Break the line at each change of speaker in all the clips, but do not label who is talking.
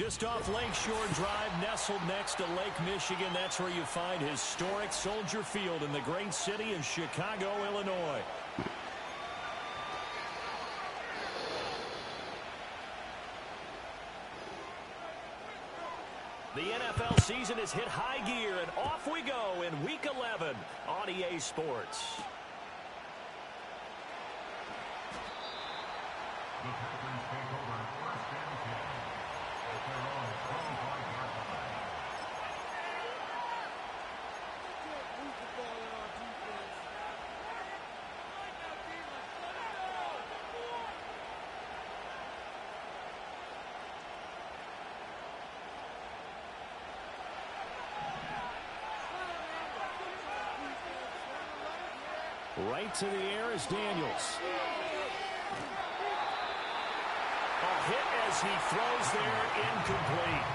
Just off Lakeshore Drive, nestled next to Lake Michigan. That's where you find historic Soldier Field in the great city of Chicago, Illinois. The NFL season has hit high gear, and off we go in Week 11 on EA Sports. Right to the air is Daniels. A hit as he throws there, incomplete.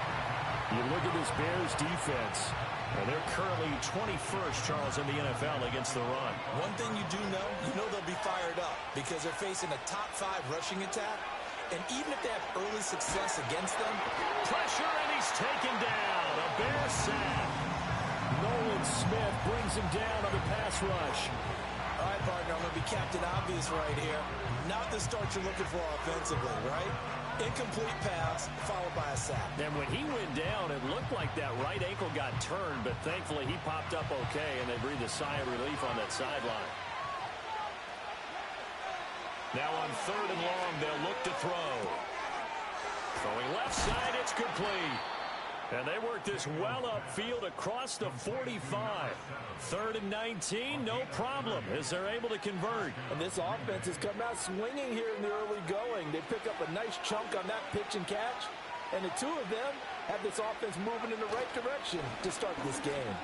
You look at this Bears defense, and they're currently 21st, Charles, in the NFL against the run.
One thing you do know, they'll be fired up because they're facing a top 5 rushing attack. And even if they have early success against them,
pressure, and he's taken down. A Bears sack. Nolan Smith brings him down on the pass rush.
All right, partner, I'm going to be Captain Obvious right here. Not the start you're looking for offensively, right? Incomplete pass, followed by a sack.
And when he went down, it looked like that right ankle got turned, but thankfully he popped up okay, and they breathed a sigh of relief on that sideline. Now on 3rd and long, they'll look to throw. Throwing left side, it's complete. And they work this well upfield across the 45. 3rd and 19, no problem, as they're able to convert.
And this offense has come out swinging here in the early going. They pick up a nice chunk on that pitch and catch. And the two of them have this offense moving in the right direction to start this game.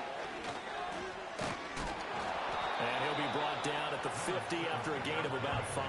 And he'll be brought down at the 50 after a gain of about 5.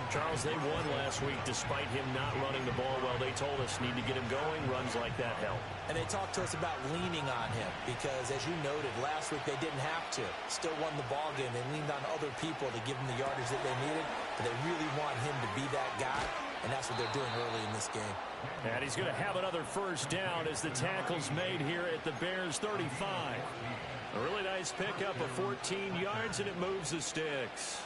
Charles, they won last week despite him not running the ball well. They told us need to get him going. Runs like that help.
And they talked to us about leaning on him because, as you noted, last week they didn't have to. Still won the ball game. They leaned on other people to give them the yardage that they needed, but they really want him to be that guy, and that's what they're doing early in this game.
And he's going to have another first down as the tackle's made here at the Bears 35. A really nice pickup of 14 yards, and it moves the sticks.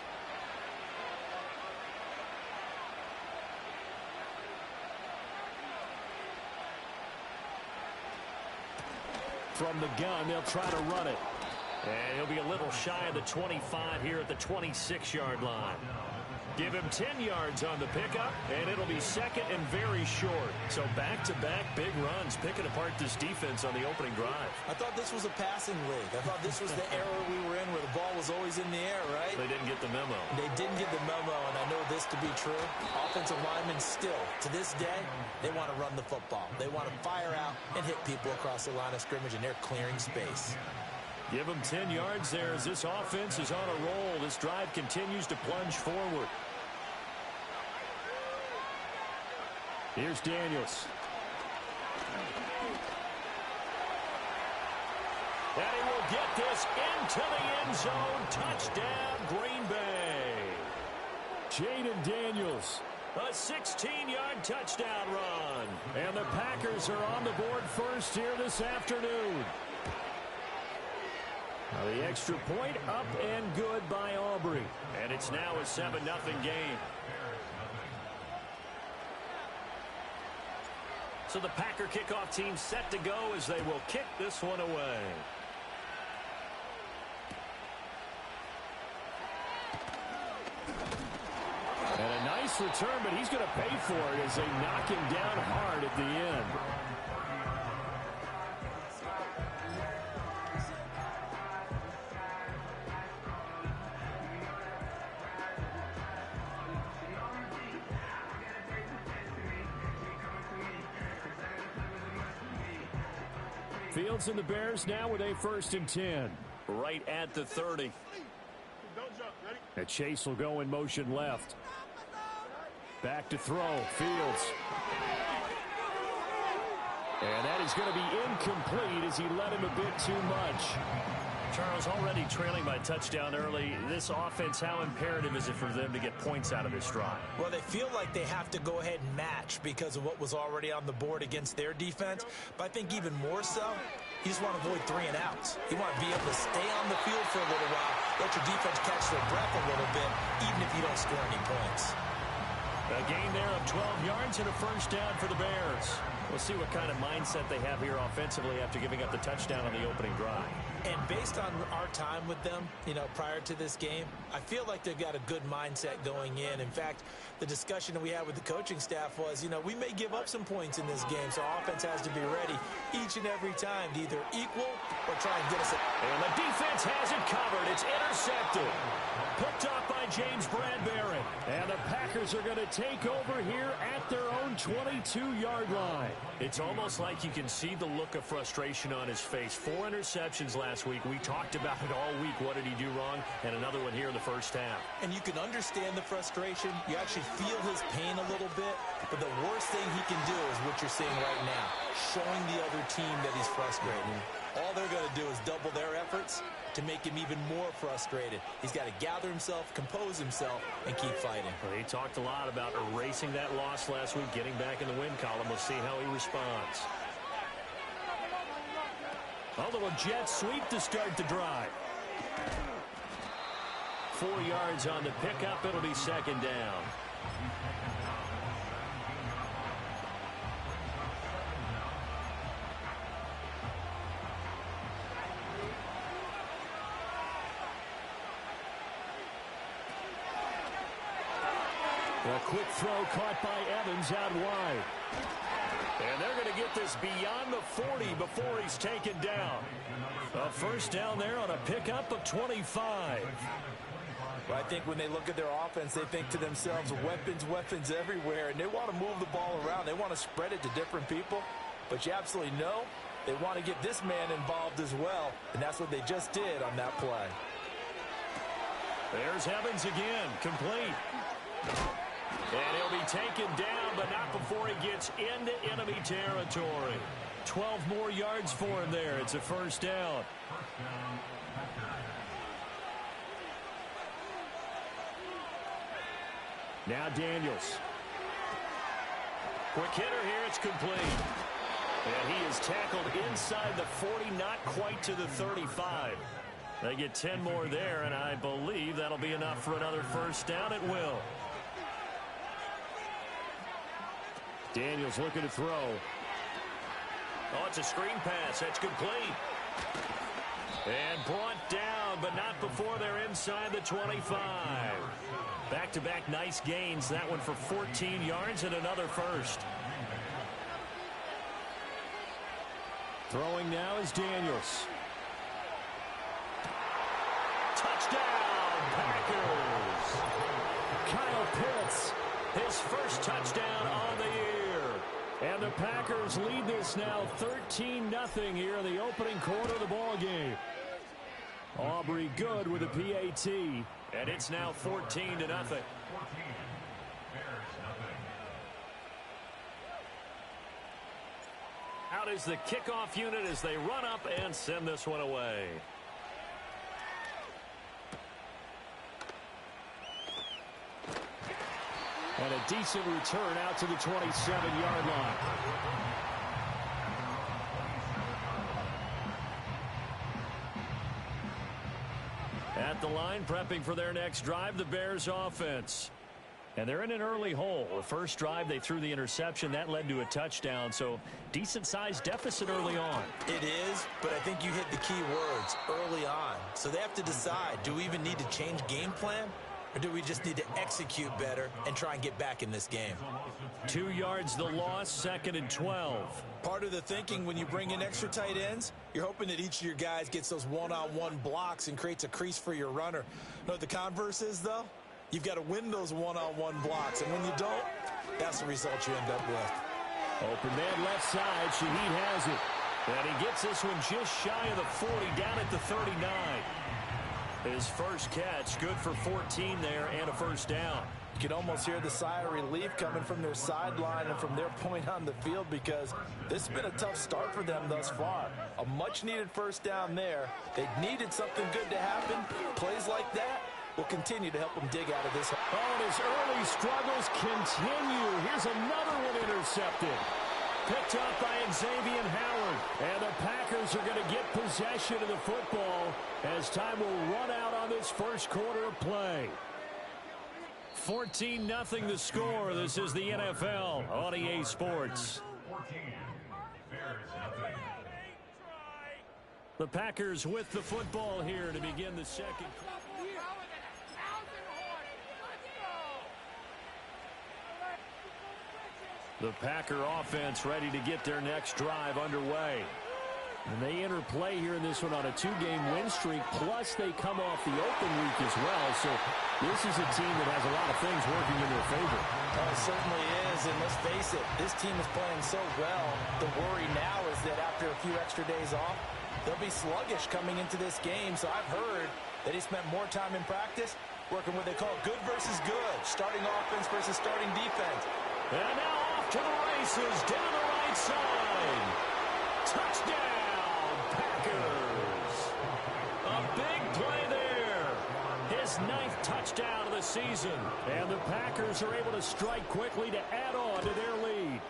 From the gun, they'll try to run it. And he'll be a little shy of the 25 here at the 26-yard line. Give him 10 yards on the pickup, and it'll be second and very short. So back-to-back big runs, picking apart this defense on the opening drive.
I thought this was a passing league. I thought this was the era we were in where the ball was always in the air, right?
They didn't get the memo.
They didn't get the memo, and I know this to be true. Offensive linemen still, to this day, they want to run the football. They want to fire out and hit people across the line of scrimmage, and they're clearing space.
Give them 10 yards there as this offense is on a roll. This drive continues to plunge forward. Here's Daniels. And he will get this into the end zone. Touchdown, Green Bay. Jaden Daniels. A 16-yard touchdown run. And the Packers are on the board first here this afternoon. Now the extra point up and good by Aubrey. And it's now a 7-0 game. So the Packer kickoff team set to go as they will kick this one away. And a nice return, but he's going to pay for it as they knock him down hard at the end. Fields and the Bears now with a 1st and 10. Right at the 30. And Chase will go in motion left. Back to throw. Fields. And that is going to be incomplete as he led him a bit too much. Charles, already trailing by touchdown early. This offense, how imperative is it for them to get points out of this drive?
Well, they feel like they have to go ahead and match because of what was already on the board against their defense. But I think even more so, you just want to avoid 3 and outs. You want to be able to stay on the field for a little while, let your defense catch their breath a little bit, even if you don't score any points.
A gain there of 12 yards and a first down for the Bears. We'll see what kind of mindset they have here offensively after giving up the touchdown on the opening drive.
And based on our time with them, prior to this game, I feel like they've got a good mindset going in. In fact, the discussion that we had with the coaching staff was, we may give up some points in this game, so our offense has to be ready each and every time to either equal or try and get us.
And the defense has it covered. It's intercepted. Picked off by James Bradbury. And the Packers are going to take over here at their own 22-yard line. It's almost like you can see the look of frustration on his face. 4 interceptions last week. We talked about it all week. What did he do wrong? And another one here in the first half.
And you can understand the frustration. You actually feel his pain a little bit. But the worst thing he can do is what you're seeing right now, showing the other team that he's frustrated. All they're going to do is double their efforts to make him even more frustrated. He's got to gather himself, compose himself, and keep fighting.
Well, he talked a lot about erasing that loss last week, getting back in the win column. We'll see how he responds. A little jet sweep to start the drive. 4 yards on the pickup. It'll be second down. A quick throw caught by Evans out wide. And they're going to get this beyond the 40 before he's taken down. A first down there on a pickup of 25.
Well, I think when they look at their offense, they think to themselves, weapons everywhere, and they want to move the ball around. They want to spread it to different people. But you absolutely know they want to get this man involved as well, and that's what they just did on that play.
There's Evans again, complete. And he'll be taken down, but not before he gets into enemy territory. 12 more yards for him there. It's a first down. Now Daniels. Quick hitter here. It's complete. And he is tackled inside the 40, not quite to the 35. They get 10 more there, and I believe that'll be enough for another first down. It will. Daniels looking to throw. Oh, it's a screen pass. That's complete. And brought down, but not before they're inside the 25. Back-to-back nice gains. That one for 14 yards and another first. Throwing now is Daniels. Touchdown, Packers! Kyle Pitts, his first touchdown on the year. And the Packers lead this now 13-0 here in the opening quarter of the ball game. Aubrey Good with a PAT, and it's now 14-0. Out is the kickoff unit as they run up and send this one away. And a decent return out to the 27-yard line. At the line, prepping for their next drive, the Bears offense. And they're in an early hole. The first drive, they threw the interception. That led to a touchdown, so decent-sized deficit early on.
It is, but I think you hit the key words, early on. So they have to decide, do we even need to change game plan? Or do we just need to execute better and try and get back in this game?
2 yards the loss, second and 12.
Part of the thinking when you bring in extra tight ends, you're hoping that each of your guys gets those one-on-one blocks and creates a crease for your runner. Know what the converse is, though? You've got to win those one-on-one blocks, and when you don't, that's the result you end up with.
Open man left side, Shaheed has it. And he gets this one just shy of the 40, down at the 39. His first catch, good for 14 there and a first down.
You can almost hear the sigh of relief coming from their sideline and from their point on the field because this has been a tough start for them thus far. A much-needed first down there. They needed something good to happen. Plays like that will continue to help them dig out of this.
Oh, and his early struggles continue. Here's another one intercepted. Picked up by Xavier Howard. And the Packers are going to get possession of the football as time will run out on this first quarter of play. 14-0 the score. This is the NFL on EA Sports. The Packers with the football here to begin the second quarter. The Packer offense ready to get their next drive underway. And they enter play here in this one on a 2-game win streak, plus they come off the open week as well. So this is a team that has a lot of things working in their favor.
Oh, it certainly is, and let's face it, this team is playing so well. The worry now is that after a few extra days off, they'll be sluggish coming into this game. So I've heard that he spent more time in practice working what they call good versus good, starting offense versus starting defense.
And now off to the races, down the right side. Touchdown! Packers. A big play there. His 9th touchdown of the season. And the Packers are able to strike quickly to add on to their lead.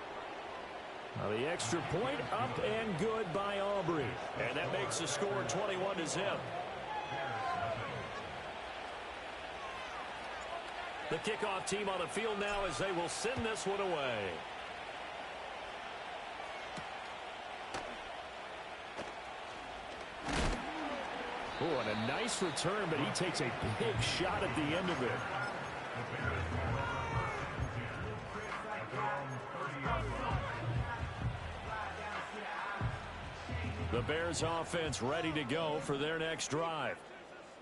Now the extra point up and good by Aubrey. And that makes the score 21-0. The kickoff team on the field now as they will send this one away. Oh, and a nice return, but he takes a big shot at the end of it. The Bears offense ready to go for their next drive.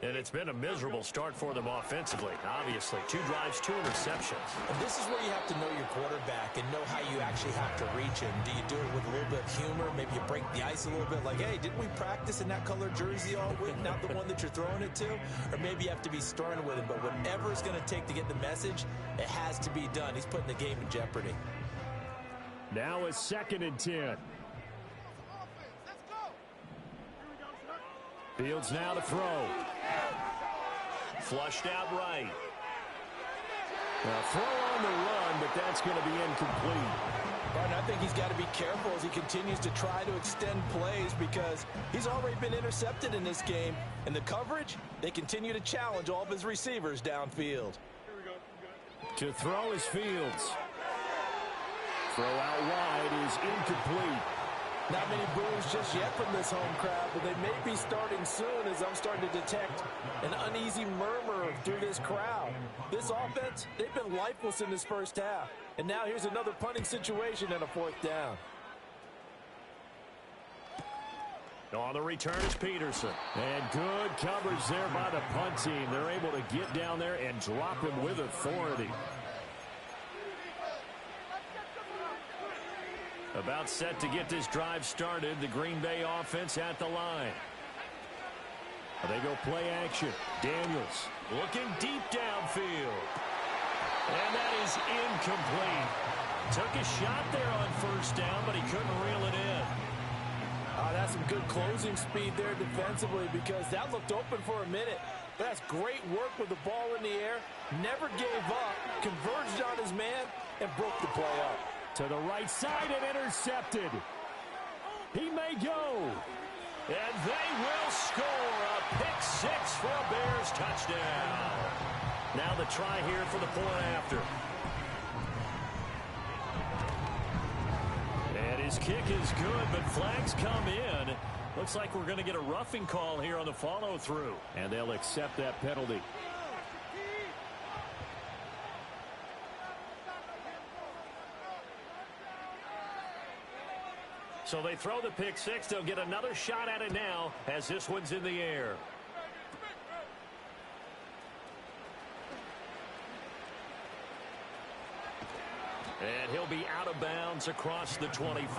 And it's been a miserable start for them offensively, obviously. 2 drives, 2 interceptions.
And this is where you have to know your quarterback and know how you actually have to reach him. Do you do it with a little bit of humor? Maybe you break the ice a little bit like, hey, didn't we practice in that color jersey all week, not the one that you're throwing it to? Or maybe you have to be stern with him. But whatever it's going to take to get the message, it has to be done. He's putting the game in jeopardy.
Now a 2nd and 10. Fields now to throw. Flushed out right. Now throw on the run, but that's going to be incomplete.
And I think he's got to be careful as he continues to try to extend plays because he's already been intercepted in this game. And the coverage, they continue to challenge all of his receivers downfield.
To throw is Fields. Throw out wide is incomplete.
Not many boos just yet from this home crowd, but they may be starting soon as I'm starting to detect an uneasy murmur through this crowd. This offense, they've been lifeless in this first half. And now here's another punting situation and a 4th down.
On the return is Peterson. And good coverage there by the punt team. They're able to get down there and drop him with authority. About set to get this drive started. The Green Bay offense at the line. They go play action. Daniels looking deep downfield. And that is incomplete. Took a shot there on 1st down, but he couldn't reel it in.
That's some good closing speed there defensively because that looked open for a minute. That's great work with the ball in the air. Never gave up. Converged on his man and broke the play up.
To the right side and intercepted. He may go. And they will score a pick 6 for a Bears touchdown. Now the try here for the point after. And his kick is good, but flags come in. Looks like we're going to get a roughing call here on the follow-through. And they'll accept that penalty. So they throw the pick 6. They'll get another shot at it now as this one's in the air. And he'll be out of bounds across the 25.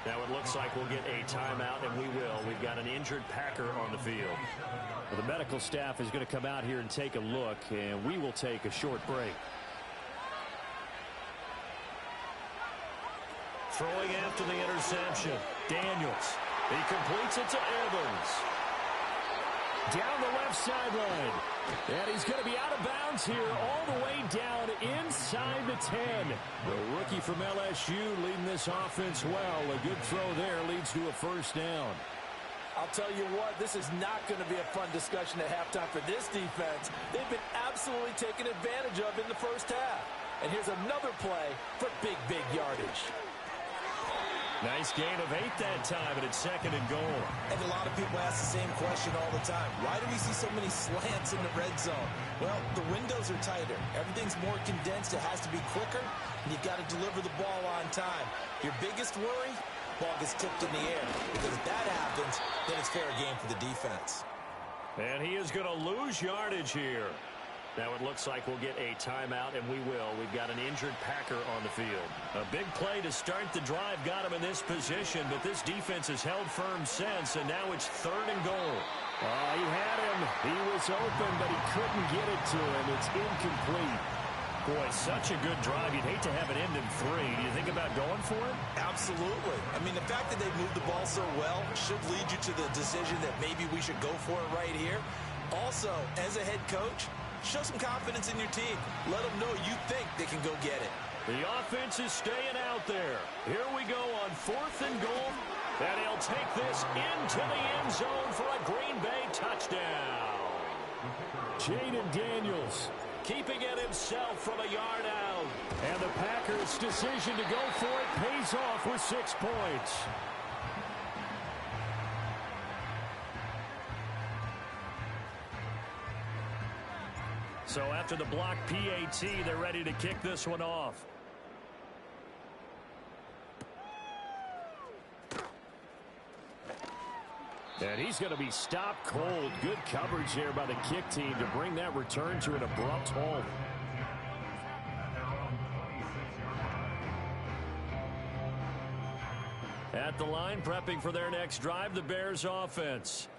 Now it looks like we'll get a timeout, and we will. We've got an injured Packer on the field.
Well, the medical staff is going to come out here and take a look, and we will take a short break.
Throwing after the interception, Daniels. He completes it to Evans.
Down the left sideline. And he's going to be out of bounds here all the way down inside the 10. The rookie from LSU leading this offense well. A good throw there leads to a first down.
I'll tell you what, this is not going to be a fun discussion at halftime for this defense. They've been absolutely taken advantage of in the first half. And here's another play for big yardage.
Nice gain of 8 that time, and it's 2nd and goal.
And a lot of people ask the same question all the time. Why do we see so many slants in the red zone? Well, the windows are tighter. Everything's more condensed. It has to be quicker, and you've got to deliver the ball on time. Your biggest worry? Ball gets tipped in the air. Because if that happens, then it's fair game for the defense.
And he is going to lose yardage here. Now it looks like we'll get a timeout, and we will. We've got an injured Packer on the field. A big play to start the drive got him in this position, but this defense has held firm since, and now it's 3rd and goal.
He had him. He was open, but he couldn't get it to him. It's incomplete.
Boy, such a good drive. You'd hate to have it end in 3. Do you think about going for it?
Absolutely. I mean, the fact that they moved the ball so well should lead you to the decision that maybe we should go for it right here. Also, as a head coach, show some confidence in your team. Let them know you think they can go get it.
The offense is staying out there. Here we go on 4th and goal. And he'll take this into the end zone for a Green Bay touchdown.
Jaden Daniels
keeping it himself from a yard out.
And the Packers' decision to go for it pays off with 6 points.
So after the block PAT, they're ready to kick this one off.
And he's going to be stopped cold. Good coverage there by the kick team to bring that return to an abrupt halt.
At the line, prepping for their next drive, the Bears offense.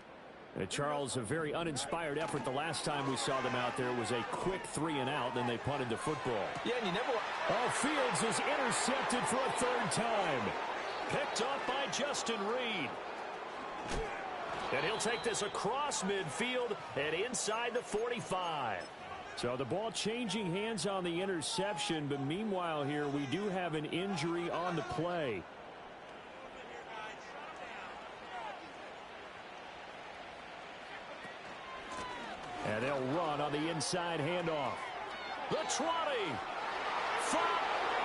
And Charles, a very uninspired effort the last time we saw them out there. It was a quick 3 and out, then they punted the football.
Yeah, and you never...
Oh, Fields is intercepted for a 3rd time.
Picked off by Justin Reed. And he'll take this across midfield and inside the 45.
So the ball changing hands on the interception, but meanwhile here we do have an injury on the play. And they'll run on the inside handoff.
The 20.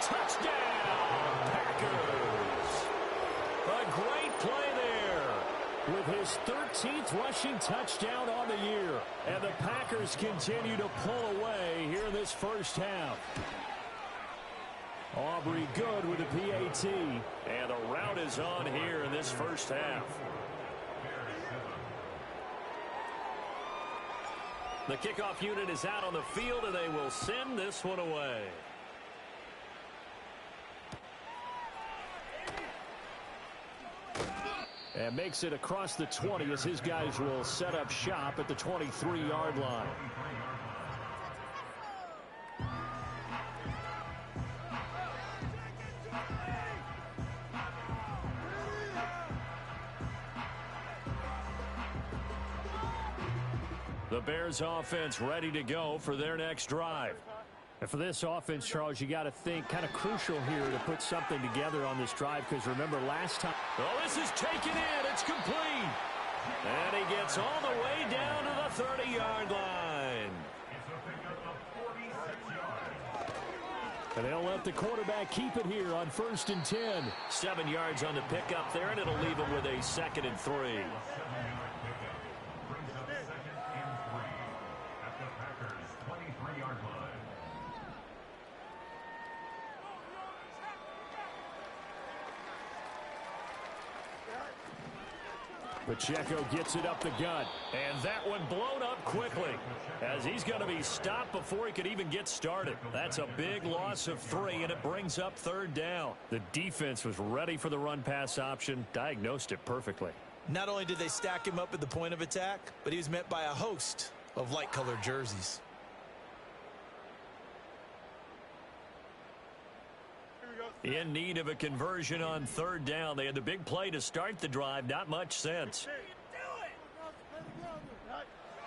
Touchdown, Packers. A great play there.
With his 13th rushing touchdown on the year. And the Packers continue to pull away here in this first half. Aubrey good with the PAT.
And the route is on here in this first half. The kickoff unit is out on the field, and they will send this one away.
And makes it across the 20 as his guys will set up shop at the 23-yard line.
The Bears offense ready to go for their next drive.
And for this offense, Charles, you got to think kind of crucial here to put something together on this drive, because remember last time.
Oh, this is taken in. It's complete. And he gets all the way down to the 30-yard line.
And they'll let the quarterback keep it here on 1st and 10.
7 yards on the pickup there, and it'll leave him with a 2nd and 3.
Pacheco gets it up the gut.
And that one blown up quickly as he's going to be stopped before he could even get started. That's a big loss of 3, and it brings up 3rd down. The defense was ready for the run-pass option, diagnosed it perfectly.
Not only did they stack him up at the point of attack, but he was met by a host of light-colored jerseys.
In need of a conversion on 3rd down. They had the big play to start the drive. Not much sense.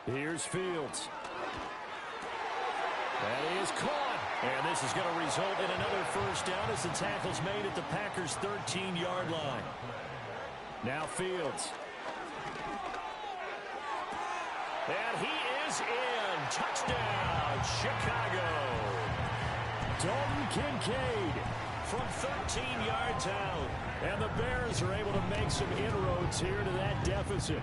Here's Fields. That is caught. And this is going to result in another 1st down as the tackle's made at the Packers' 13-yard line. Now Fields.
And he is in. Touchdown, Chicago.
Dalton Kincaid
from 13 yards out.
And the Bears are able to make some inroads here to that deficit.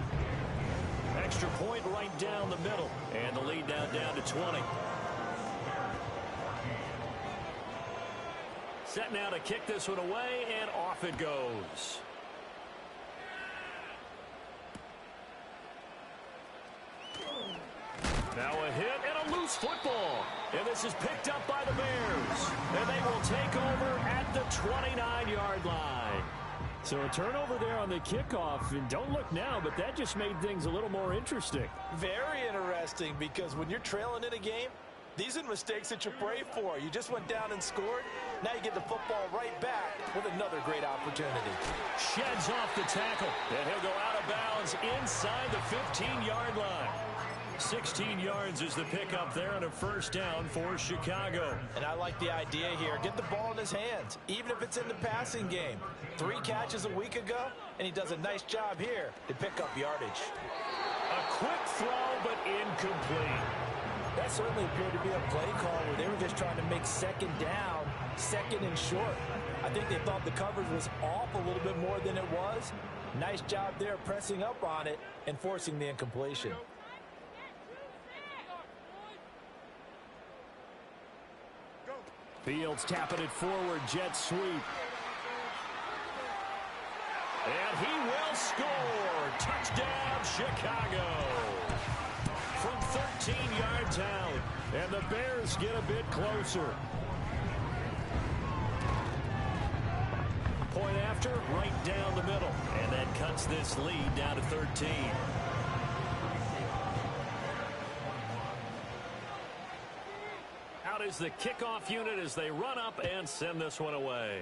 Extra point right down the middle. And the lead down to 20. Set now to kick this one away, and off it goes. Now a hit and a loose football. And this is picked up by the Bears. And they will take over at the 29-yard line.
So a turnover there on the kickoff. And don't look now, but that just made things a little more interesting.
Very interesting, because when you're trailing in a game, these are mistakes that you pray for. You just went down and scored. Now you get the football right back with another great opportunity.
Sheds off the tackle. And he'll go out of bounds inside the 15-yard line. 16 yards is the pickup there on a 1st down for Chicago.
And I like the idea here. Get the ball in his hands, even if it's in the passing game. 3 catches a week ago, and he does a nice job here to pick up yardage.
A quick throw, but incomplete.
That certainly appeared to be a play call where they were just trying to make 2nd down, 2nd and short. I think they thought the coverage was off a little bit more than it was. Nice job there pressing up on it and forcing the incompletion.
Fields tapping it forward, jet sweep.
And he will score. Touchdown, Chicago. From 13 yards out.
And the Bears get a bit closer.
Point after, right down the middle. And that cuts this lead down to 13. Out is the kickoff unit as they run up and send this one away.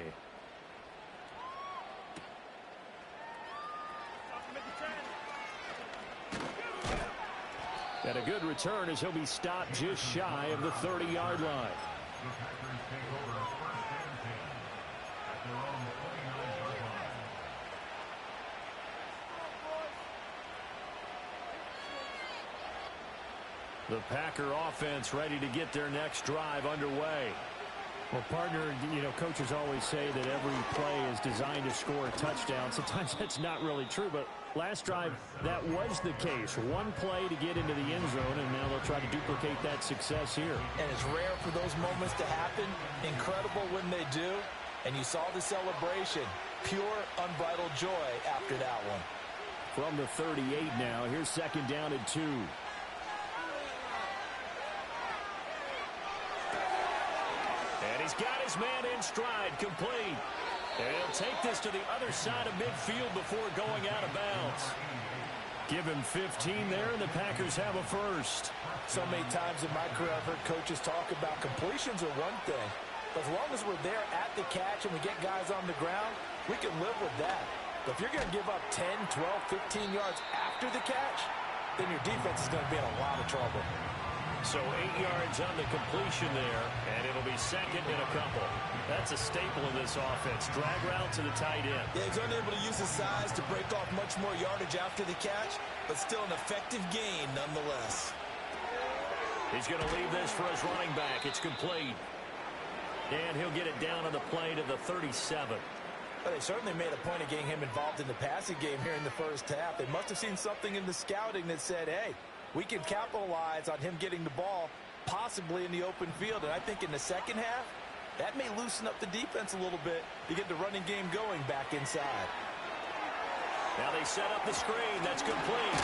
And a good return as he'll be stopped just shy of the 30-yard line.
The Packer offense ready to get their next drive underway.
Well, partner, coaches always say that every play is designed to score a touchdown. Sometimes that's not really true, but last drive, that was the case. One play to get into the end zone, and now they'll try to duplicate that success here.
And it's rare for those moments to happen. Incredible when they do. And you saw the celebration. Pure, unbridled joy after that one.
From the 38 now, here's 2nd down and 2.
And he's got his man in stride, complete. And he'll take this to the other side of midfield before going out of bounds. Give him 15 there, and the Packers have a first.
So many times in my career, I've heard coaches talk about completions are one thing. But as long as we're there at the catch and we get guys on the ground, we can live with that. But if you're going to give up 10, 12, 15 yards after the catch, then your defense is going to be in a lot of trouble.
So 8 yards on the completion there, and it'll be 2nd and a couple. That's a staple of this offense. Drag route to the tight end.
Yeah, he's unable to use his size to break off much more yardage after the catch, but still an effective gain nonetheless.
He's going to leave this for his running back. It's complete. And he'll get it down on the play to the 37.
Well, they certainly made a point of getting him involved in the passing game here in the first half. They must have seen something in the scouting that said, hey, we can capitalize on him getting the ball possibly in the open field. And I think in the second half, that may loosen up the defense a little bit to get the running game going back inside.
Now they set up the screen. That's complete.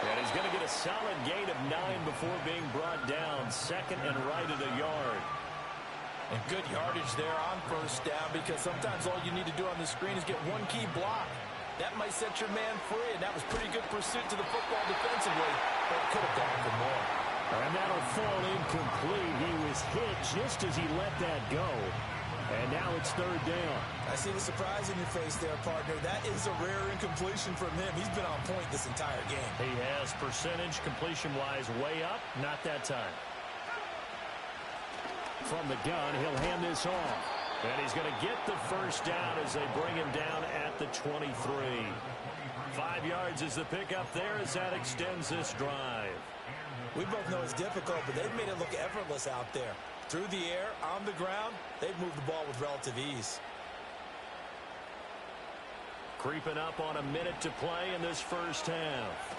And he's going to get a solid gain of 9 before being brought down. Second and right at a yard.
And good yardage there on first down, because sometimes all you need to do on the screen is get one key block. That might set your man free, and that was pretty good pursuit to the football defensively, but it could have gone for more.
And that'll fall incomplete. He was hit just as he let that go. And now it's third down.
I see the surprise in your face there, partner. That is a rare incompletion from him. He's been on point this entire game.
He has percentage completion-wise way up. Not that time.
From the gun, he'll hand this off.
And he's going to get the first down as they bring him down at the 23. 5 yards is the pickup there as that extends this drive.
We both know it's difficult, but they've made it look effortless out there. Through the air, on the ground, they've moved the ball with relative ease.
Creeping up on a minute to play in this first half.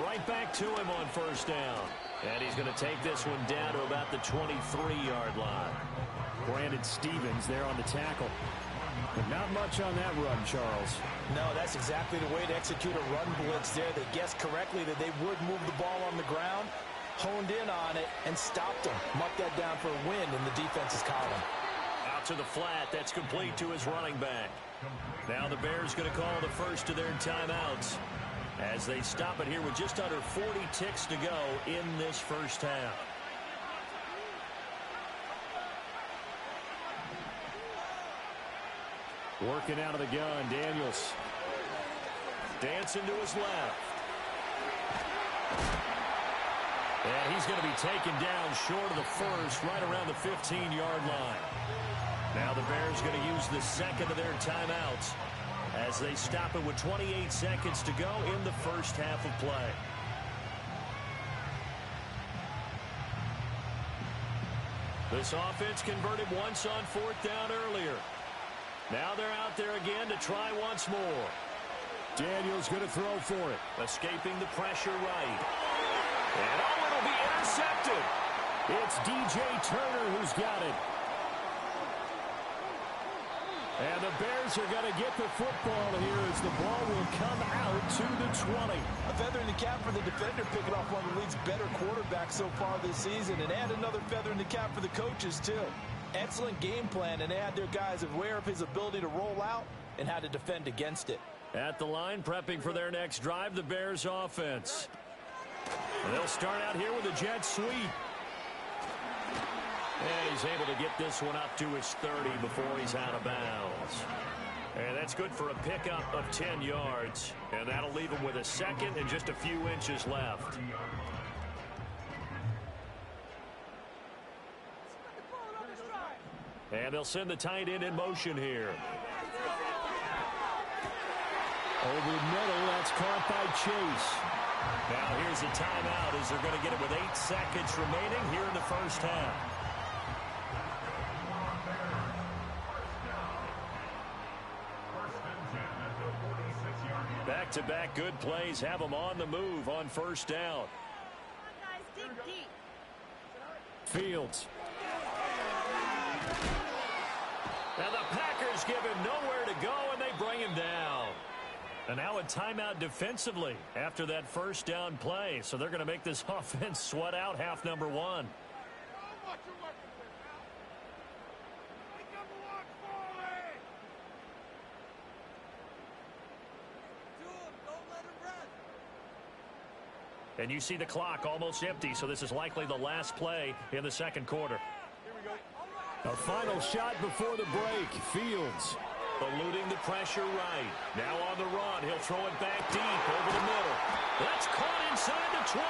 Right back to him on first down. And he's going to take this one down to about the 23-yard line.
Brandon Stevens there on the tackle. But not much on that run, Charles.
No, that's exactly the way to execute a run blitz there. They guessed correctly that they would move the ball on the ground, honed in on it, and stopped them. Marked that down for a win in the defense's column.
Out to the flat. That's complete to his running back. Now the Bears going to call the first of their timeouts as they stop it here with just under 40 ticks to go in this first half.
Working out of the gun, Daniels.
Dancing to his left. And he's going to be taken down short of the first, right around the 15-yard line. Now the Bears going to use the second of their timeouts as they stop it with 28 seconds to go in the first half of play. This offense converted once on fourth down earlier. Now they're out there again to try once more.
Daniels going to throw for it.
Escaping the pressure right. And oh, it'll be intercepted.
It's DJ Turner who's got it. And the Bears are going to get the football here as the ball will come out to the 20.
A feather in the cap for the defender, picking off one of the league's better quarterbacks so far this season, and add another feather in the cap for the coaches, too. Excellent game plan, and they had their guys aware of his ability to roll out and how to defend against it.
At the line, prepping for their next drive, the Bears offense. And they'll start out here with a jet sweep. And he's able to get this one up to his 30 before he's out of bounds. And that's good for a pickup of 10 yards. And that'll leave him with a second and just a few inches left. And they'll send the tight end in motion here.
Over the middle, that's caught by Chase.
Now here's a timeout as they're going to get it with 8 seconds remaining here in the first half. Back-to-back good plays have them on the move on first down.
Fields.
Now the Packers give him nowhere to go, and they bring him down. And now a timeout defensively after that first down play. So they're going to make this offense sweat out half number one. And you see the clock almost empty, so this is likely the last play in the second quarter.
A final shot before the break. Fields.
Eluding the pressure right. Now on the run. He'll throw it back deep over the middle. That's caught inside the 20.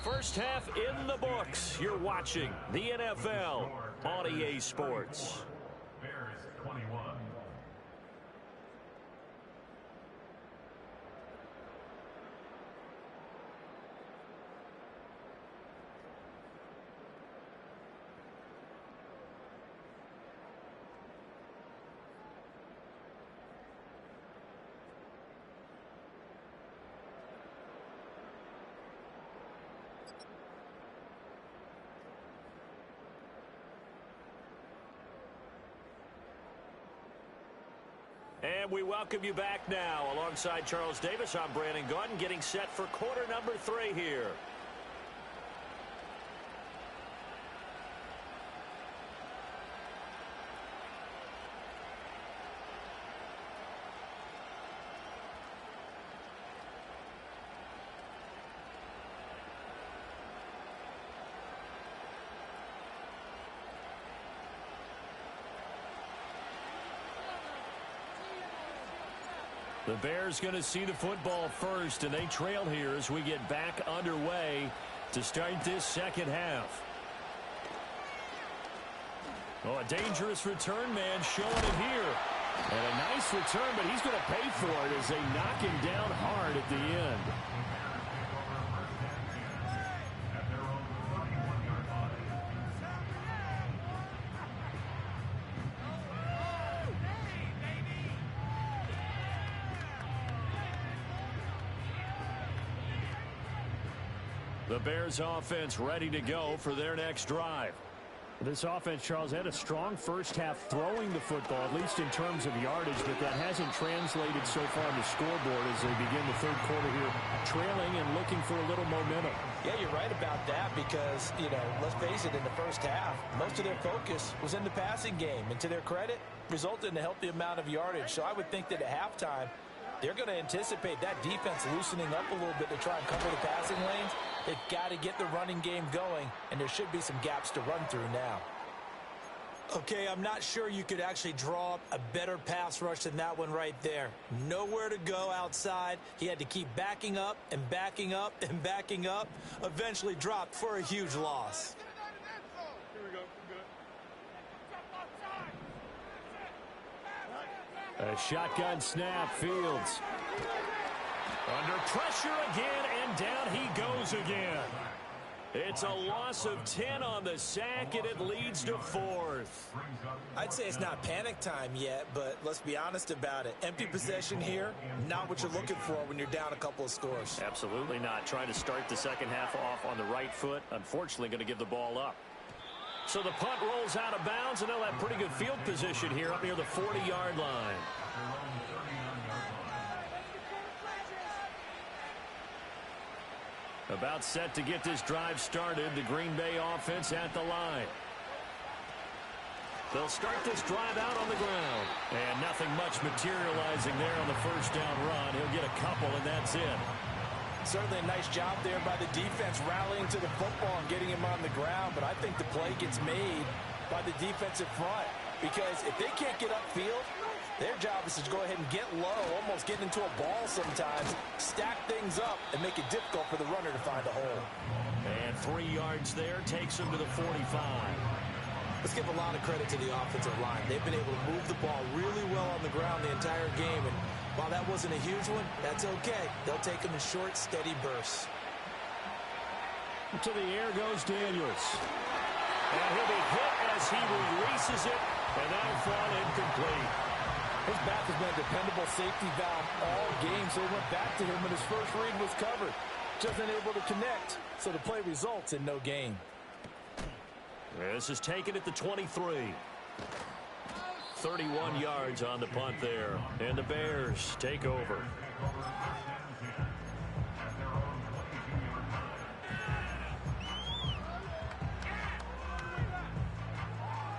First half in the books. You're watching the NFL on EA Sports. And we welcome you back now. Alongside Charles Davis, I'm Brandon Gaudin, getting set for quarter number 3 here. The Bears going to see the football first, and they trail here as we get back underway to start this second half. Oh, a dangerous return man showing it here. And a nice return, but he's going to pay for it as they knock him down hard at the end. The Bears offense ready to go for their next drive.
This offense, Charles, had a strong first half throwing the football, at least in terms of yardage, but that hasn't translated so far on the scoreboard as they begin the third quarter here, trailing and looking for a little momentum.
Yeah, you're right about that because, let's face it, in the first half, most of their focus was in the passing game. And to their credit, resulted in a healthy amount of yardage. So I would think that at halftime, they're going to anticipate that defense loosening up a little bit to try and cover the passing lanes. They've got to get the running game going, and there should be some gaps to run through now. Okay, I'm not sure you could actually draw up a better pass rush than that one right there. Nowhere to go outside. He had to keep backing up and backing up and backing up. Eventually dropped for a huge loss.
A shotgun snap, Fields.
Under pressure again, and down he goes again. It's a loss of 10 on the sack, and it leads to 4th.
I'd say it's not panic time yet, but let's be honest about it. Empty possession here, not what you're looking for when you're down a couple of scores.
Absolutely not. Trying to start the second half off on the right foot. Unfortunately, going to give the ball up. So the punt rolls out of bounds, and they'll have pretty good field position here up near the 40-yard line. About set to get this drive started. The Green Bay offense at the line. They'll start this drive out on the ground. And nothing much materializing there on the first down run. He'll get a couple, and that's it.
Certainly a nice job there by the defense rallying to the football and getting him on the ground. But I think the play gets made by the defensive front. Because if they can't get upfield, their job is to go ahead and get low, almost get into a ball sometimes, stack things up, and make it difficult for the runner to find a hole.
And 3 yards there takes him to the 45.
Let's give a lot of credit to the offensive line. They've been able to move the ball really well on the ground the entire game. And while that wasn't a huge one, that's okay. They'll take them in short, steady bursts.
To the air goes Daniels.
And he'll be hit as he releases it, and that'll fall incomplete.
His back has been a dependable safety valve all game, so he went back to him when his first read was covered. Just unable to connect, so the play results in no gain.
This is taken at the 23. 31 yards on the punt there, and the Bears take over.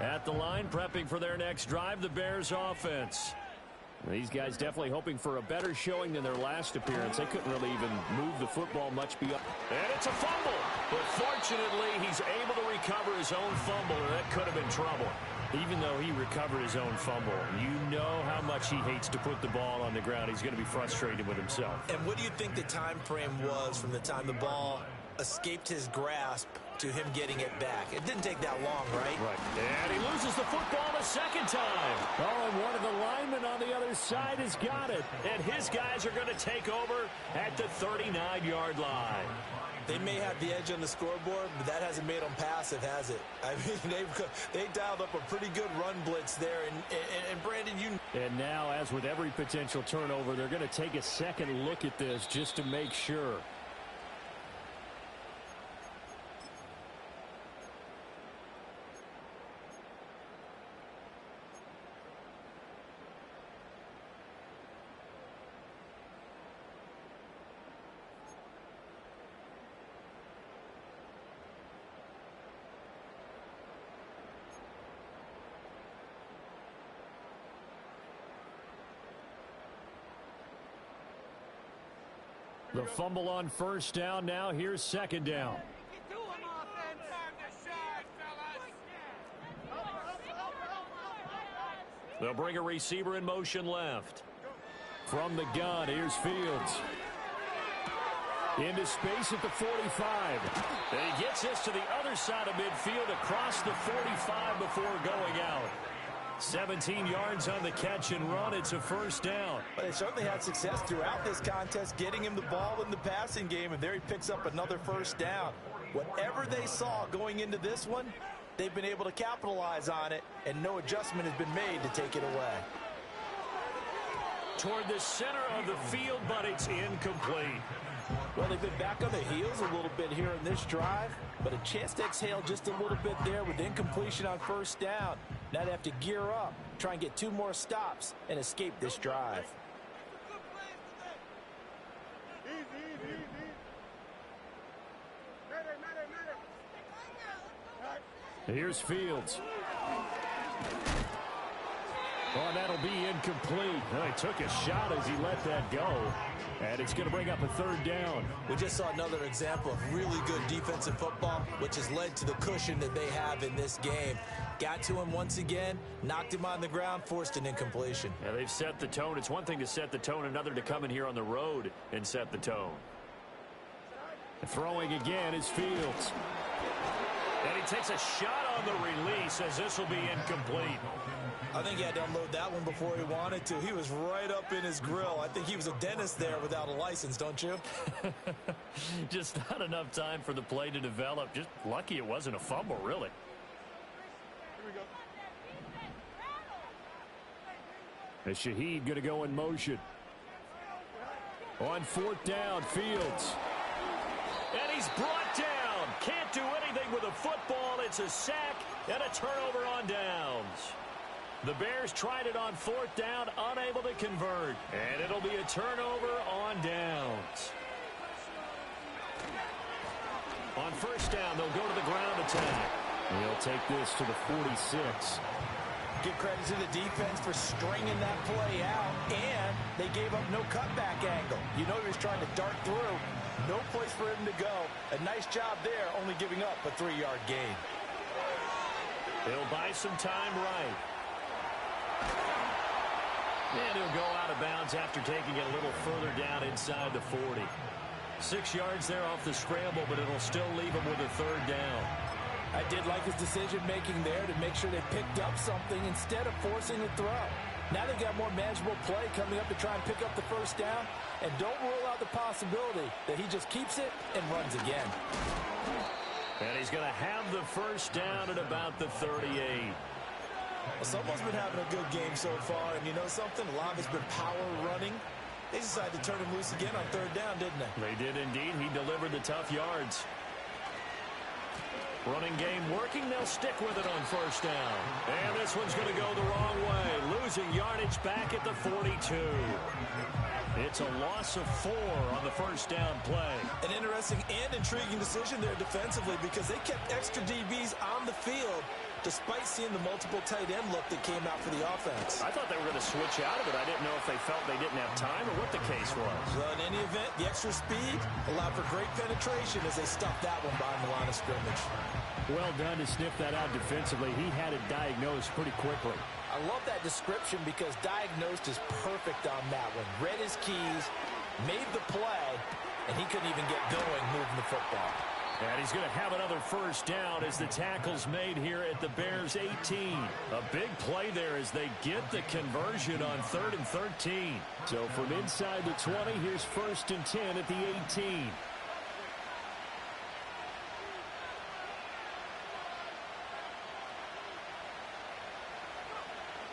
At the line, prepping for their next drive, the Bears offense.
These guys definitely hoping for a better showing than their last appearance. They couldn't really even move the football much beyond.
And it's a fumble. But fortunately, he's able to recover his own fumble, or that could have been trouble.
Even though he recovered his own fumble, you know how much he hates to put the ball on the ground. He's going to be frustrated with himself.
And what do you think the time frame was from the time the ball escaped his grasp to him getting it back? It didn't take that long, right?
Right. And he loses the football a second time.
Oh, and one of the linemen on the other side has got it.
And his guys are going to take over at the 39-yard line.
They may have the edge on the scoreboard, but that hasn't made them passive, has it? I mean, they dialed up a pretty good run blitz there. And Brandon,
And now, as with every potential turnover, they're going to take a second look at this just to make sure. The fumble on first down. Now here's second down. They'll bring a receiver in motion left. From the gun, here's Fields. Into space at the 45. And he gets this to the other side of midfield across the 45 before going out. 17 yards on the catch and run. It's a first down.
But they certainly had success throughout this contest, getting him the ball in the passing game, and there he picks up another first down. Whatever they saw going into this one, they've been able to capitalize on it, and no adjustment has been made to take it away.
Toward the center of the field, but it's incomplete.
Well, they've been back on their heels a little bit here in this drive, but a chance to exhale just a little bit there with incompletion on first down. Now they have to gear up, try and get 2 more stops, and escape this drive.
Here's Fields. Oh, that'll be incomplete. Well, he took a shot as he let that go. And it's going to bring up a third down.
We just saw another example of really good defensive football, which has led to the cushion that they have in this game. Got to him once again, knocked him on the ground, forced an incompletion.
Yeah, they've set the tone. It's one thing to set the tone, another to come in here on the road and set the tone.
Throwing again is Fields.
And he takes a shot on the release as this will be incomplete.
I think he had to unload that one before he wanted to. He was right up in his grill. I think he was a dentist there without a license, don't you?
Just not enough time for the play to develop. Just lucky it wasn't a fumble, really.
As Shaheed going to go in motion. On fourth down, Fields.
And he's brought down. Can't do anything with a football. It's a sack and a turnover on downs. The Bears tried it on fourth down, unable to convert. And it'll be a turnover on downs. On first down, they'll go to the ground attack.
He'll take this to the 46.
Give credit to the defense for stringing that play out, and they gave up no cutback angle. You know he was trying to dart through. No place for him to go. A nice job there, only giving up a 3-yard gain.
He'll buy some time right. And he'll go out of bounds after taking it a little further down inside the 40. 6 yards there off the scramble, but it'll still leave him with a third down.
I did like his decision-making there to make sure they picked up something instead of forcing a throw. Now they've got more manageable play coming up to try and pick up the first down. And don't rule out the possibility that he just keeps it and runs again.
And he's going to have the first down at about the 38.
Well, someone's been having a good game so far, and you know something? A lot of it's been power running. They decided to turn him loose again on third down, didn't they?
They did indeed. He delivered the tough yards. Running game working. They'll stick with it on first down. And this one's going to go the wrong way. Losing yardage back at the 42. It's a loss of 4 on the first down play.
An interesting and intriguing decision there defensively because they kept extra DBs on the field despite seeing the multiple tight end look that came out for the offense.
I thought they were going to switch out of it. I didn't know if they felt they didn't have time or what the case was.
Well, in any event, the extra speed allowed for great penetration as they stuffed that one behind the line of scrimmage.
Well done to sniff that out defensively. He had it diagnosed pretty quickly.
I love that description because diagnosed is perfect on that one. Read his keys, made the play, and he couldn't even get going moving the football.
And he's going to have another first down as the tackle's made here at the Bears' 18. A big play there as they get the conversion on 3rd and 13.
So from inside the 20, here's 1st and 10 at the 18.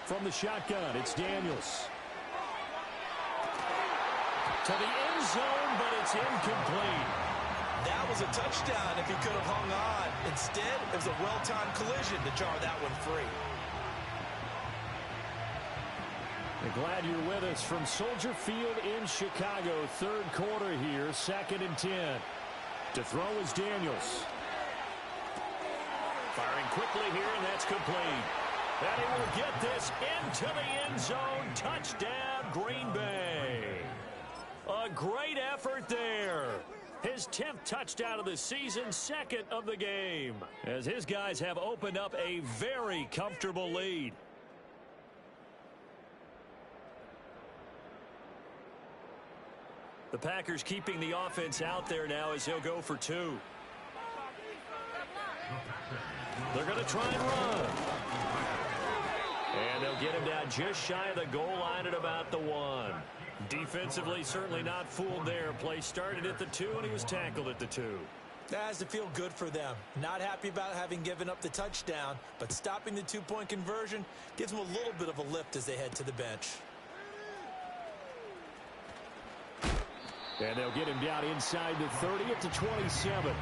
From the shotgun, it's Daniels.
To the end zone, but it's incomplete.
That was a touchdown if he could have hung on. Instead, it was a well-timed collision to jar that one free.
We're glad you're with us from Soldier Field in Chicago. 3rd quarter here, 2nd and 10. To throw is Daniels.
Firing quickly here, and that's complete. And he will get this into the end zone. Touchdown, Green Bay. A great effort there. His 10th touchdown of the season, second of the game, as his guys have opened up a very comfortable lead. The Packers keeping the offense out there now as he'll go for 2. They're going to try and run. And they'll get him down just shy of the goal line at about the 1. Defensively, certainly not fooled there. Play started at the 2, and he was tackled at the 2.
That has to feel good for them. Not happy about having given up the touchdown, but stopping the 2-point conversion gives them a little bit of a lift as they head to the bench.
And they'll get him down inside the 30 at the 27.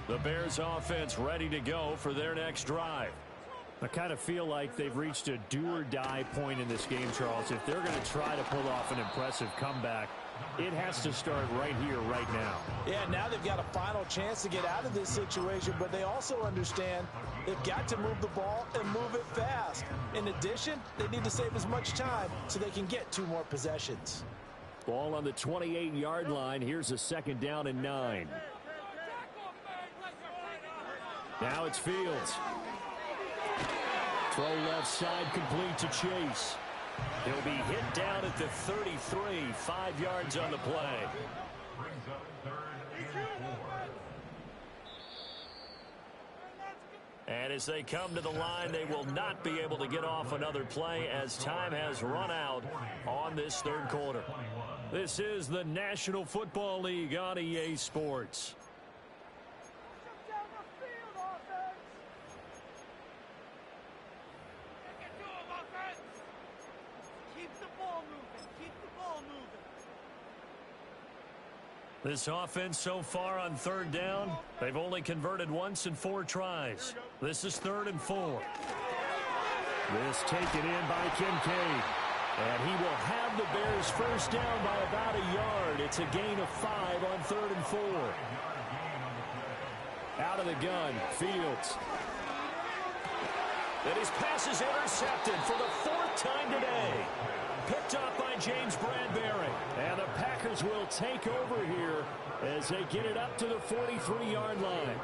The Bears offense ready to go for their next drive. I kind of feel like they've reached a do-or-die point in this game, Charles. If they're going to try to pull off an impressive comeback, it has to start right here, right now.
Yeah, now they've got a final chance to get out of this situation, but they also understand they've got to move the ball and move it fast. In addition, they need to save as much time so they can get 2 more possessions.
Ball on the 28-yard line. Here's a 2nd down and 9. Now it's Fields. Throw left side complete to Chase. He'll be hit down at the 33, 5 yards on the play. And as they come to the line, they will not be able to get off another play as time has run out on this 3rd quarter. This is the National Football League on EA Sports. This offense so far on 3rd down, they've only converted once in 4 tries. This is 3rd and 4. This taken in by Kincaid. And he will have the Bears first down by about a yard. It's a gain of 5 on 3rd and 4. Out of the gun, Fields. And his pass is intercepted for the 4th time today. Picked up by James Bradbury. And the Packers will take over here as they get it up to the 43-yard line.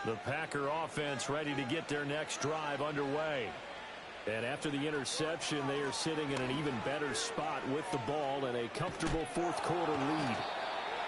The Packer offense ready to get their next drive underway. And after the interception, they are sitting in an even better spot with the ball and a comfortable 4th quarter lead.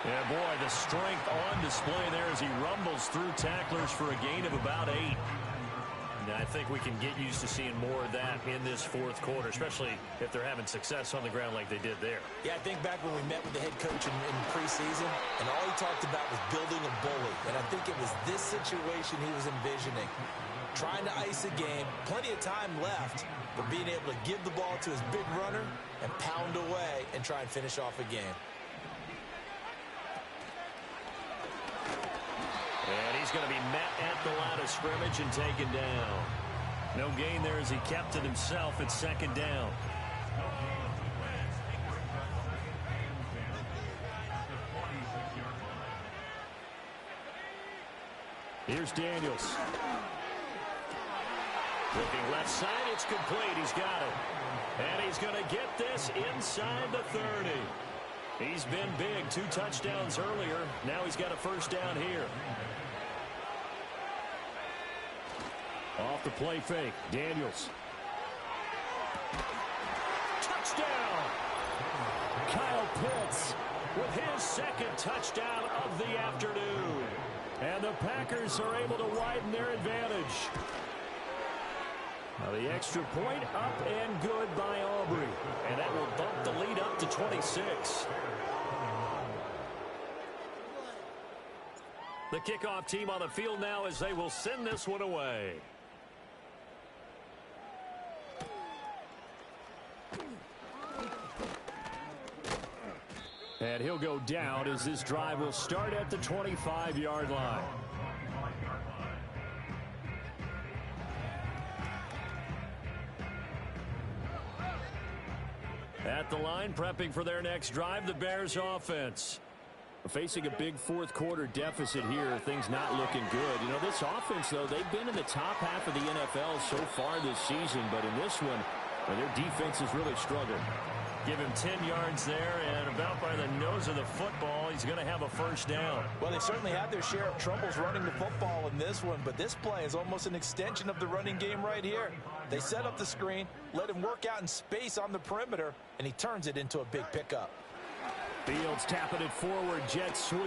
Yeah, boy, the strength on display there as he rumbles through tacklers for a gain of about 8. And I think we can get used to seeing more of that in this 4th quarter, especially if they're having success on the ground like they did there.
Yeah, I think back when we met with the head coach in preseason, and all he talked about was building a bully. And I think it was this situation he was envisioning. Trying to ice a game, plenty of time left, but being able to give the ball to his big runner and pound away and try and finish off a game.
And he's going to be met at the line of scrimmage and taken down. No gain there as he kept it himself at 2nd down. Here's Daniels. Looking left side, it's complete. He's got it. And he's going to get this inside the 30. He's been big. 2 touchdowns earlier. Now he's got a first down here. Off the play fake. Daniels. Touchdown! Kyle Pitts with his 2nd touchdown of the afternoon. And the Packers are able to widen their advantage. Now the extra point up and good by Aubrey. And that will bump the lead up to 26. The kickoff team on the field now as they will send this one away. And he'll go down as this drive will start at the 25-yard line.
At the line, prepping for their next drive, the Bears offense. Facing a big fourth quarter deficit here, things not looking good. You know, this offense, though, they've been in the top half of the NFL so far this season, but in this one, their defense has really struggled.
Give him 10 yards there, and about by the nose of the football, he's going to have a first down.
Well, they certainly had their share of troubles running the football in this one, but this play is almost an extension of the running game right here. They set up the screen, let him work out in space on the perimeter, and he turns it into a big pickup.
Fields tapping it forward, jet sweep.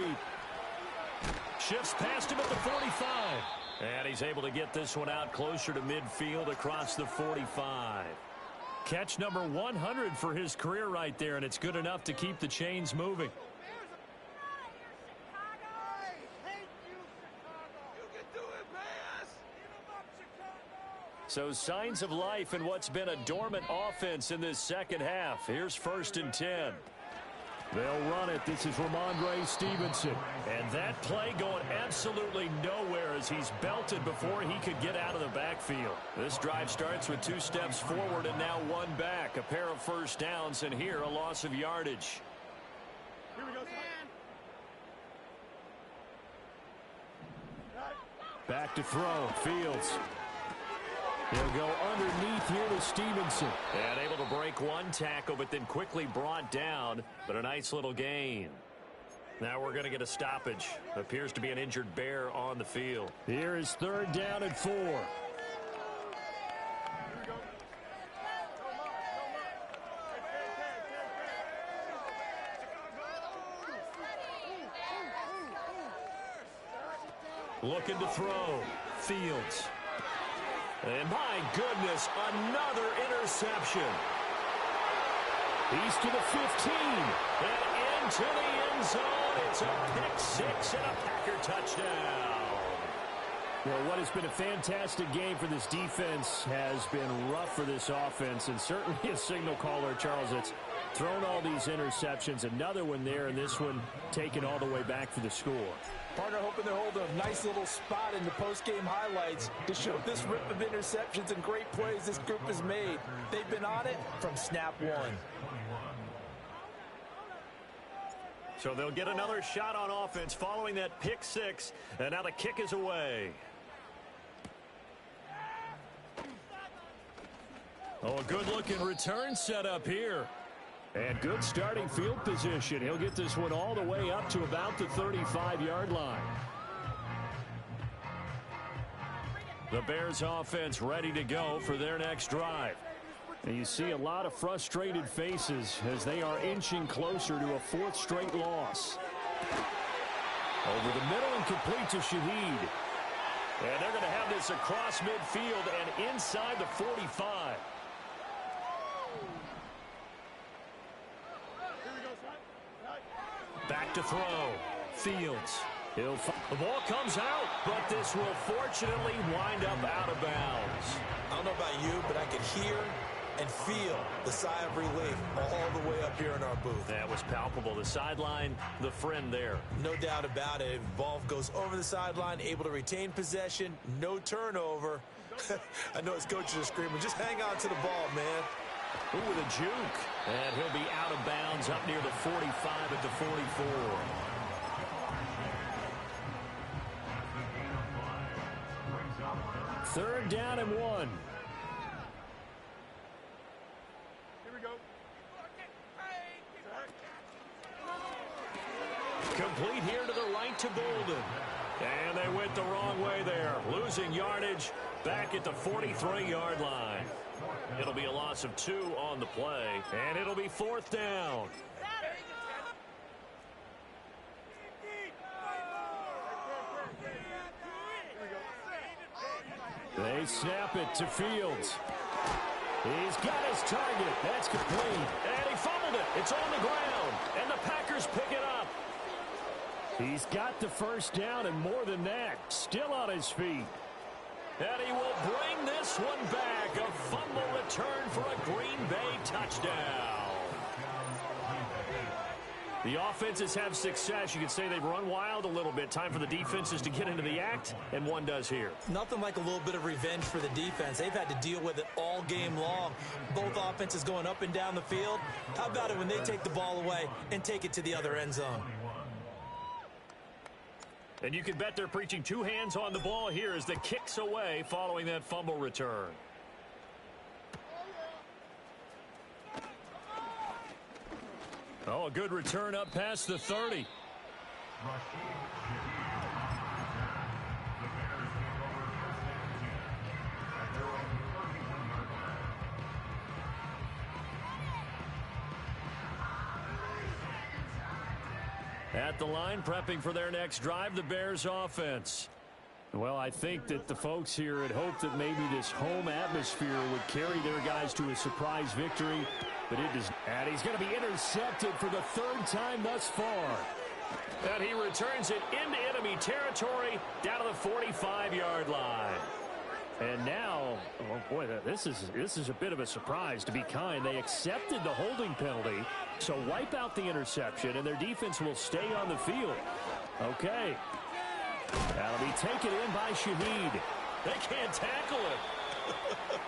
Shifts past him at the 45. And he's able to get this one out closer to midfield across the 45. Catch number 100 for his career right there, and it's good enough to keep the chains moving. So signs of life in what's been a dormant offense in this second half. Here's 1st and 10.
They'll run it. This is Ramondre Stevenson.
And that play going absolutely nowhere as he's belted before he could get out of the backfield. This drive starts with 2 steps forward and now 1 back. A pair of first downs, and here a loss of yardage.
Here we go,
back to throw. Fields. He'll go underneath here to Stevenson.
And able to break 1 tackle, but then quickly brought down. But a nice little gain. Now we're going to get a stoppage. Appears to be an injured Bear on the field.
Here is 3rd down and 4.
Looking to throw. Fields. And my goodness, another interception.
He's to the 15.
And into the end zone. It's a pick 6 and a Packer touchdown.
Well, what has been a fantastic game for this defense has been rough for this offense, and certainly a signal caller, Charles, that's thrown all these interceptions. Another one there, and this one taken all the way back for the score.
Partner hoping they're holding a nice little spot in the post-game highlights to show this rip of interceptions and great plays this group has made. They've been on it from snap 1.
So they'll get another shot on offense following that pick 6, and now the kick is away.
Oh, a good-looking return set up here. And good starting field position. He'll get this one all the way up to about the 35-yard line.
The Bears offense ready to go for their next drive.
And you see a lot of frustrated faces as they are inching closer to a 4th straight loss.
Over the middle and complete to Shaheed. And they're going to have this across midfield and inside the 45. Back to throw. Fields. The ball comes out, but this will fortunately wind up out of bounds.
I don't know about you, but I could hear and feel the sigh of relief all the way up here in our booth.
That was palpable. The sideline, the friend there.
No doubt about it. Ball goes over the sideline, able to retain possession, no turnover. I know his coaches are screaming, just hang on to the ball, man.
Ooh, with a juke. And he'll be out of bounds up near the 45 at the 44.
Third down and 1.
Here we go.
Complete here to the right to Bolden. And they went the wrong way there. Losing yardage back at the 43-yard line. It'll be a loss of 2 on the play. And it'll be 4th down.
They snap it to Fields. He's got his target. That's complete.
And he fumbled it. It's on the ground. And the Packers pick it up.
He's got the first down and more than that. Still on his feet.
And he will bring this one back. A fumble return for a Green Bay touchdown. The offenses have success. You could say they've run wild a little bit. Time for the defenses to get into the act, and one does here.
Nothing like a little bit of revenge for the defense. They've had to deal with it all game long. Both offenses going up and down the field. How about it when they take the ball away and take it to the other end zone?
And you can bet they're preaching two hands on the ball here as the kicks away following that fumble return. Oh, a good return up past the 30. At the line, prepping for their next drive, the Bears offense. Well, I think that the folks here had hoped that maybe this home atmosphere would carry their guys to a surprise victory, but it does. And he's going to be intercepted for the third time thus far. And he returns it into enemy territory down to the 45-yard line. And now, oh boy, this is a bit of a surprise, to be kind. They accepted the holding penalty, so wipe out the interception, and their defense will stay on the field. Okay. That'll be taken in by Shaheed. They can't tackle him.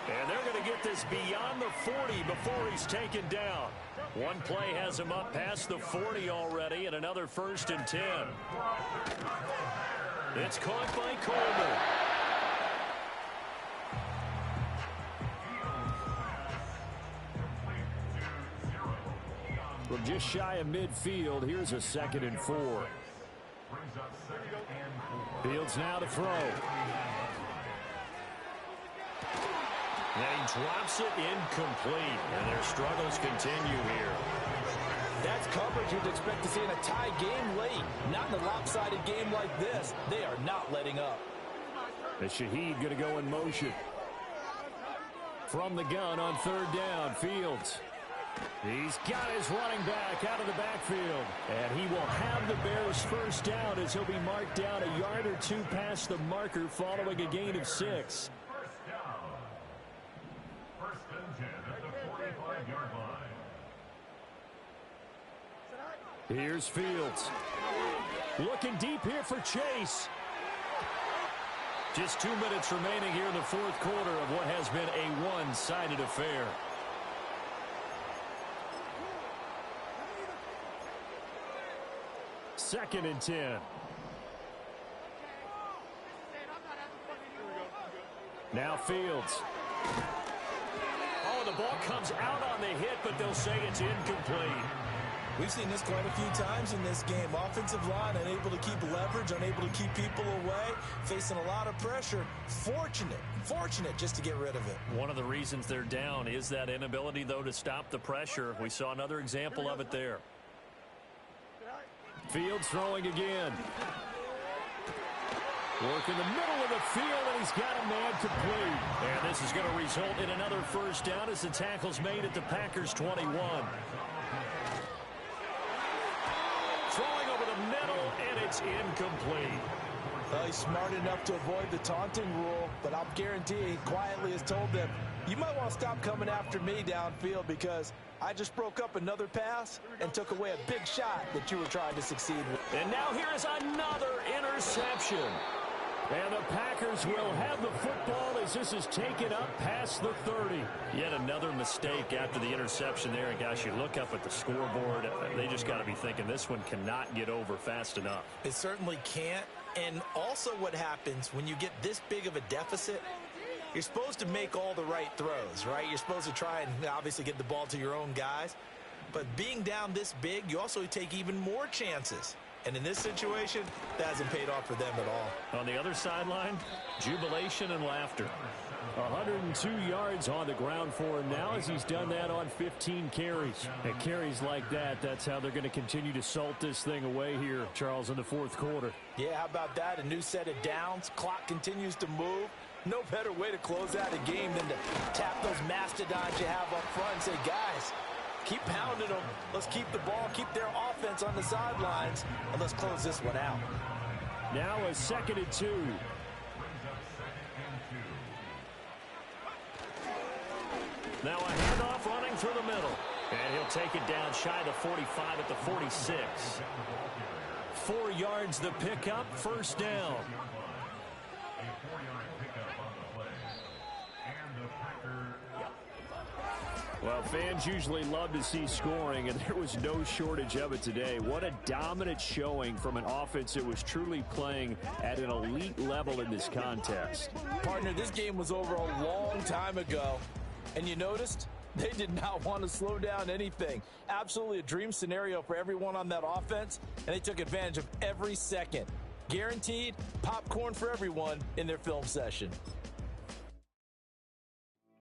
And they're going to get this beyond the 40 before he's taken down. One play has him up past the 40 already, and another 1st and 10. It's caught by Coleman. From just shy of midfield, here's a 2nd and 4. Fields now to throw. And he drops it incomplete. And their struggles continue here.
That's coverage you'd expect to see in a tie game late. Not in a lopsided game like this. They are not letting up.
And Shaheed going to go in motion. From the gun on 3rd down, Fields. He's got his running back out of the backfield. And he will have the Bears 1st down as he'll be marked down a yard or two past the marker following a gain of 6. Here's Fields. Looking deep here for Chase.
Just 2 minutes remaining here in the 4th quarter of what has been a one-sided affair.
Second and 10. Now Fields.
Oh, the ball comes out on the hit, but they'll say it's incomplete.
We've seen this quite a few times in this game. Offensive line unable to keep leverage, unable to keep people away, facing a lot of pressure. Fortunate just to get rid of it.
One of the reasons they're down is that inability, though, to stop the pressure. We saw another example of it there.
Fields throwing again. Work in the middle of the field, and he's got a man complete.
And this is going to result in another 1st down as the tackle's made at the Packers' 21. Throwing over the middle, and it's incomplete.
Well, he's smart enough to avoid the taunting rule, but I'll guarantee he quietly has told them, you might want to stop coming after me downfield because I just broke up another pass and took away a big shot that you were trying to succeed with.
And now here is another interception.
And the Packers will have the football as this is taken up past the 30.
Yet another mistake after the interception there. And, gosh, you look up at the scoreboard. They just got to be thinking this one cannot get over fast enough.
It certainly can't. And also what happens when you get this big of a deficit, you're supposed to make all the right throws, right? You're supposed to try and obviously get the ball to your own guys. But being down this big, you also take even more chances. And in this situation, that hasn't paid off for them at all.
On the other sideline, jubilation and laughter.
102 yards on the ground for him now as he's done that on 15 carries. And carries like that, that's how they're going to continue to salt this thing away here, Charles, in the 4th quarter.
Yeah, how about that? A new set of downs. Clock continues to move. No better way to close out a game than to tap those mastodons you have up front and say, guys, keep pounding them. Let's keep the ball, keep their offense on the sidelines, and let's close this one out.
Now a 2nd and 2.
Now a handoff running through the middle. And he'll take it down shy of the 45 at the 46.
4 yards the pickup, first down. Well, fans usually love to see scoring, and there was no shortage of it today. What a dominant showing from an offense that was truly playing at an elite level in this contest.
Partner, this game was over a long time ago, and you noticed they did not want to slow down anything. Absolutely a dream scenario for everyone on that offense, and they took advantage of every second. Guaranteed popcorn for everyone in their film session.